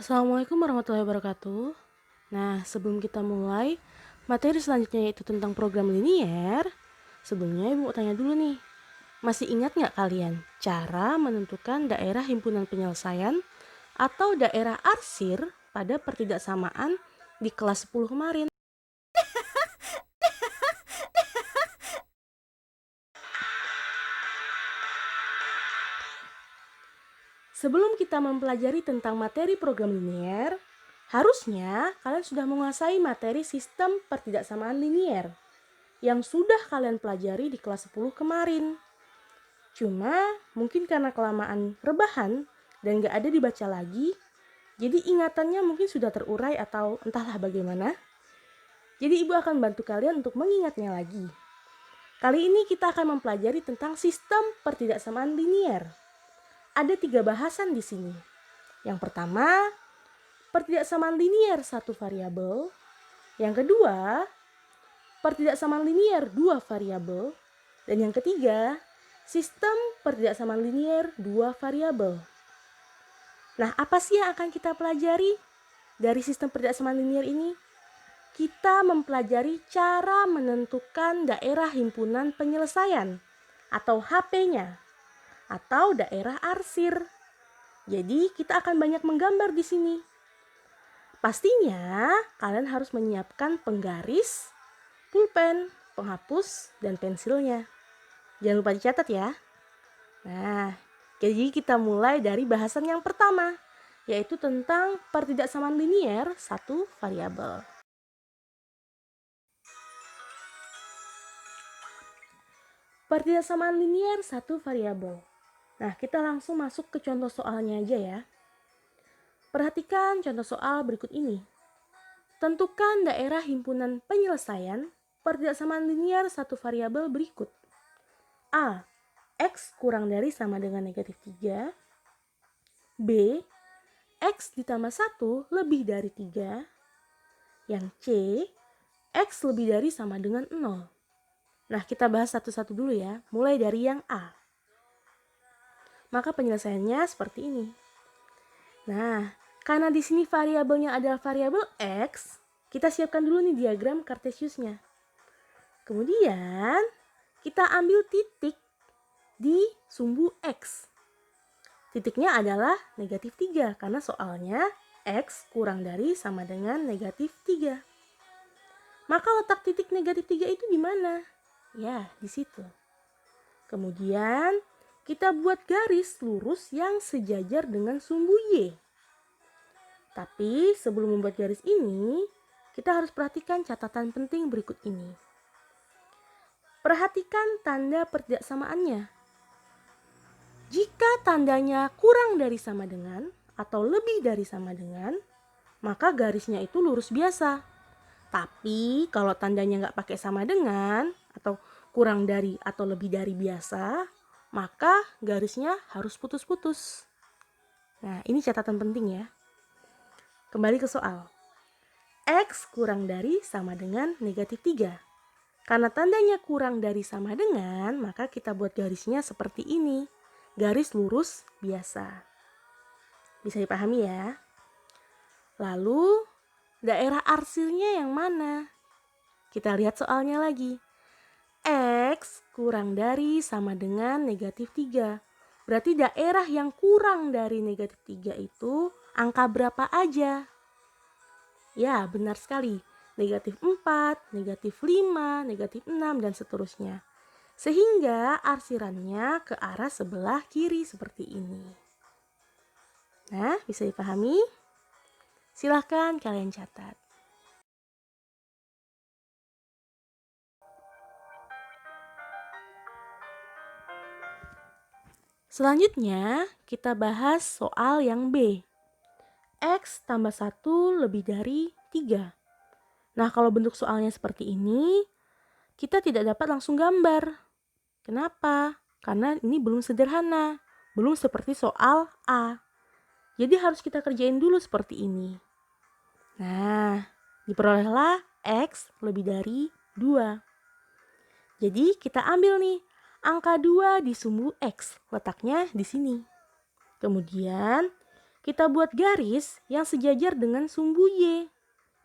Assalamualaikum warahmatullahi wabarakatuh. Nah, sebelum kita mulai, materi selanjutnya yaitu tentang program linier. Sebelumnya Ibu mau tanya dulu nih, masih ingat nggak kalian cara menentukan daerah himpunan penyelesaian atau daerah arsir pada pertidaksamaan di kelas 10 kemarin? Sebelum kita mempelajari tentang materi program linier, harusnya kalian sudah menguasai materi sistem pertidaksamaan linier yang sudah kalian pelajari di kelas 10 kemarin. Cuma mungkin karena kelamaan rebahan dan gak ada dibaca lagi, jadi ingatannya mungkin sudah terurai atau entahlah bagaimana. Jadi ibu akan bantu kalian untuk mengingatnya lagi. Kali ini kita akan mempelajari tentang sistem pertidaksamaan linier. Ada 3 bahasan di sini. Yang pertama, pertidaksamaan linier satu variabel. Yang kedua, pertidaksamaan linier dua variabel. Dan yang ketiga, sistem pertidaksamaan linier dua variabel. Nah, apa sih yang akan kita pelajari dari sistem pertidaksamaan linier ini? Kita mempelajari cara menentukan daerah himpunan penyelesaian atau HP-nya atau daerah arsir. Jadi, kita akan banyak menggambar di sini. Pastinya kalian harus menyiapkan penggaris, pulpen, penghapus, dan pensilnya. Jangan lupa dicatat ya. Nah, jadi kita mulai dari bahasan yang pertama, yaitu tentang pertidaksamaan linier satu variabel. Pertidaksamaan linier satu variabel. Nah, kita langsung masuk ke contoh soalnya aja ya. Perhatikan contoh soal berikut ini. Tentukan daerah himpunan penyelesaian pertidaksamaan linier satu variabel berikut. A. X kurang dari sama dengan negatif 3. B. X ditambah 1 lebih dari 3. Yang C. X lebih dari sama dengan 0. Nah, kita bahas satu-satu dulu ya, mulai dari yang A. Maka penyelesaiannya seperti ini. Nah, karena di sini variabelnya adalah variabel X, kita siapkan dulu nih diagram Cartesiusnya. Kemudian, kita ambil titik di sumbu X. Titiknya adalah negatif 3, karena soalnya X kurang dari sama dengan negatif 3. Maka letak titik negatif 3 itu di mana? Ya, di situ. Kemudian, kita buat garis lurus yang sejajar dengan sumbu Y. Tapi sebelum membuat garis ini, kita harus perhatikan catatan penting berikut ini. Perhatikan tanda pertidaksamaannya. Jika tandanya kurang dari sama dengan atau lebih dari sama dengan, maka garisnya itu lurus biasa. Tapi kalau tandanya nggak pakai sama dengan atau kurang dari atau lebih dari biasa, maka garisnya harus putus-putus. Nah, ini catatan penting ya. Kembali ke soal. X kurang dari sama dengan negatif 3. Karena tandanya kurang dari sama dengan, maka kita buat garisnya seperti ini. Garis lurus biasa. Bisa dipahami ya? Lalu, daerah arsirnya yang mana? Kita lihat soalnya lagi. X kurang dari sama dengan negatif 3. Berarti daerah yang kurang dari negatif 3 itu angka berapa aja? Ya, benar sekali. Negatif 4, negatif 5, negatif 6, dan seterusnya. Sehingga arsirannya ke arah sebelah kiri seperti ini. Nah, bisa dipahami? Silahkan kalian catat. Selanjutnya, kita bahas soal yang B. X tambah 1 lebih dari 3. Nah, kalau bentuk soalnya seperti ini, kita tidak dapat langsung gambar. Kenapa? Karena ini belum sederhana, belum seperti soal A. Jadi harus kita kerjain dulu seperti ini. Nah, diperolehlah X lebih dari 2. Jadi kita ambil nih angka 2 di sumbu X, letaknya di sini. Kemudian Kita buat garis yang sejajar dengan sumbu Y.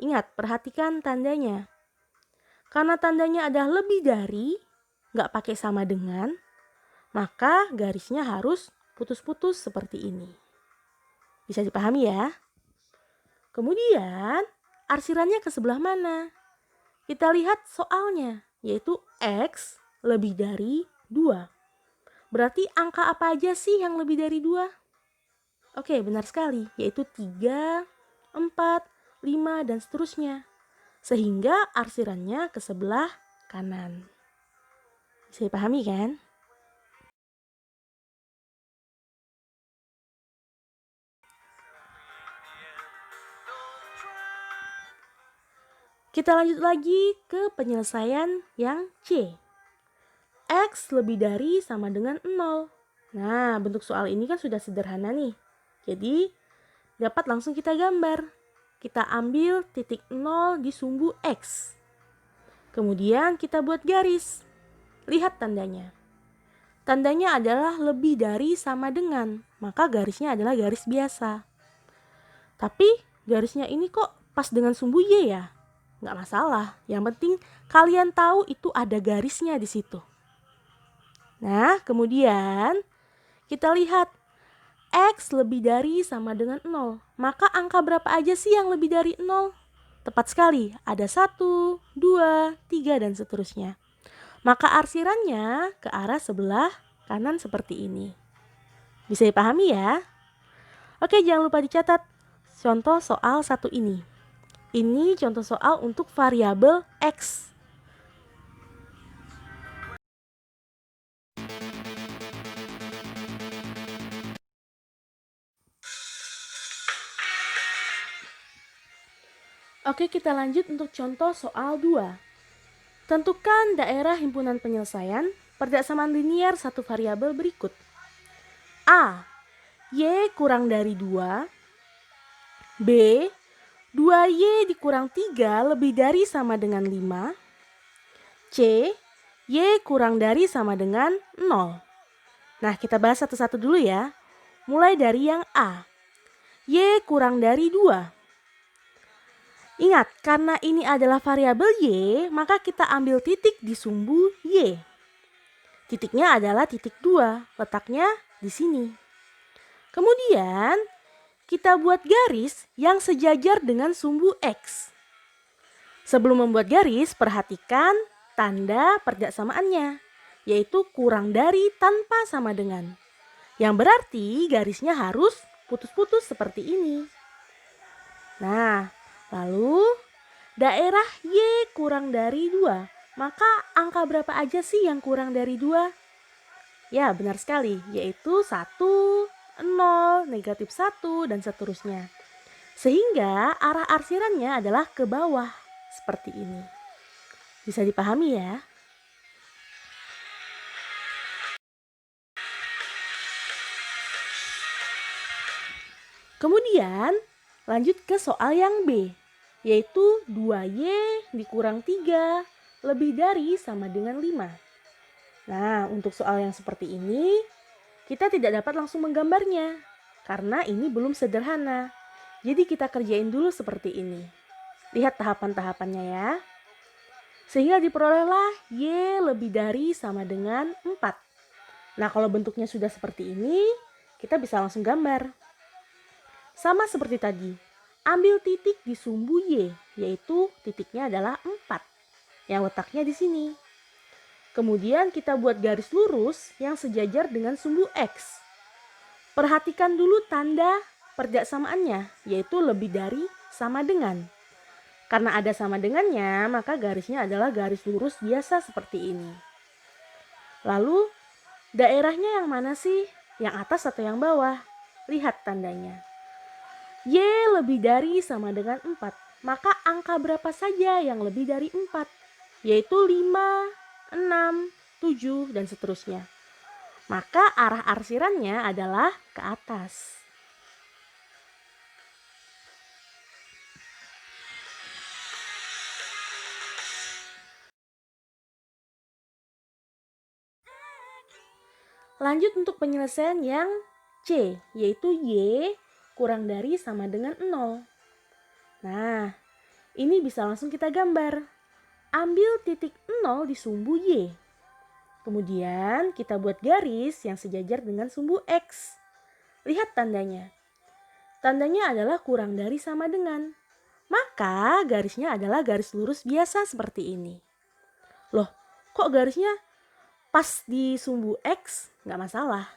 Ingat, perhatikan tandanya. Karena tandanya ada lebih dari, nggak pakai sama dengan, maka garisnya harus putus-putus seperti ini. Bisa dipahami ya? Kemudian, arsirannya ke sebelah mana? Kita lihat soalnya, yaitu X lebih dari 2. Berarti angka apa aja sih yang lebih dari 2? Oke, benar sekali, yaitu 3, 4, 5, dan seterusnya. Sehingga arsirannya ke sebelah kanan. Bisa dipahami kan? Kita lanjut lagi ke penyelesaian yang C. X lebih dari sama dengan 0. Nah, bentuk soal ini kan sudah sederhana nih. Jadi, dapat langsung kita gambar. Kita ambil titik 0 di sumbu X. Kemudian kita buat garis. Lihat tandanya. Tandanya adalah lebih dari sama dengan, maka garisnya adalah garis biasa. Tapi garisnya ini kok pas dengan sumbu Y ya? Nggak masalah, yang penting kalian tahu itu ada garisnya di situ. Nah, kemudian kita lihat X lebih dari sama dengan 0. Maka angka berapa aja sih yang lebih dari 0? Tepat sekali, ada 1, 2, 3, dan seterusnya. Maka arsirannya ke arah sebelah kanan seperti ini. Bisa dipahami ya? Oke, jangan lupa dicatat contoh soal satu ini. Ini contoh soal untuk variabel X. Oke, kita lanjut untuk contoh soal 2. Tentukan daerah himpunan penyelesaian persamaan linear satu variabel berikut. A. Y kurang dari 2. B. 2Y dikurang 3 lebih dari sama dengan 5. C. Y kurang dari sama dengan 0. Nah, kita bahas satu-satu dulu ya. Mulai dari yang A. Y kurang dari 2. Ingat, karena ini adalah variabel Y, maka kita ambil titik di sumbu Y. Titiknya adalah titik 2, letaknya di sini. Kemudian, kita buat garis yang sejajar dengan sumbu X. Sebelum membuat garis, perhatikan tanda perjaksamaannya, yaitu kurang dari tanpa sama dengan. Yang berarti garisnya harus putus-putus seperti ini. Nah, lalu daerah Y kurang dari 2. Maka angka berapa aja sih yang kurang dari 2? Ya, benar sekali, yaitu 1, 0, negatif 1, dan seterusnya. Sehingga arah arsirannya adalah ke bawah, seperti ini. Bisa dipahami ya? Kemudian, lanjut ke soal yang B, yaitu 2Y dikurang 3 lebih dari sama dengan 5. Nah, untuk soal yang seperti ini, kita tidak dapat langsung menggambarnya, karena ini belum sederhana. Jadi kita kerjain dulu seperti ini. Lihat tahapan-tahapannya ya. Sehingga diperolehlah Y lebih dari sama dengan 4. Nah, kalau bentuknya sudah seperti ini, kita bisa langsung gambar. Sama seperti tadi, ambil titik di sumbu Y, yaitu titiknya adalah 4, yang letaknya di sini. Kemudian kita buat garis lurus yang sejajar dengan sumbu X. Perhatikan dulu tanda perjaksamaannya, yaitu lebih dari sama dengan. Karena ada sama dengannya, maka garisnya adalah garis lurus biasa seperti ini. Lalu, daerahnya yang mana sih? Yang atas atau yang bawah? Lihat tandanya. Y lebih dari sama dengan 4. Maka angka berapa saja yang lebih dari 4? Yaitu 5, 6, 7, dan seterusnya. Maka arah arsirannya adalah ke atas. Lanjut untuk penyelesaian yang C, yaitu Y kurang dari sama dengan 0. Nah, ini bisa langsung kita gambar. Ambil titik 0 di sumbu Y. Kemudian kita buat garis yang sejajar dengan sumbu X. Lihat tandanya. Tandanya adalah kurang dari sama dengan. Maka garisnya adalah garis lurus biasa seperti ini. Loh, kok garisnya pas di sumbu X? Nggak masalah.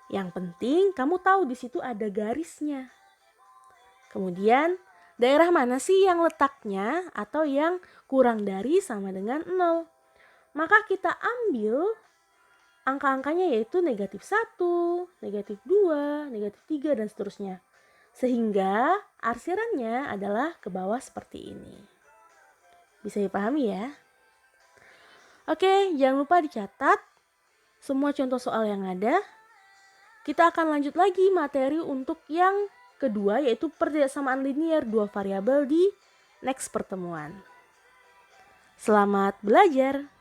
Yang penting kamu tahu di situ ada garisnya. Kemudian, daerah mana sih yang letaknya atau yang kurang dari sama dengan 0? Maka kita ambil angka-angkanya yaitu negatif 1, negatif 2, negatif 3, dan seterusnya. Sehingga arsirannya adalah ke bawah seperti ini. Bisa dipahami ya? Oke, jangan lupa dicatat semua contoh soal yang ada. Kita akan lanjut lagi materi untuk yang kedua, yaitu pertidaksamaan linier dua variabel di next pertemuan. Selamat belajar!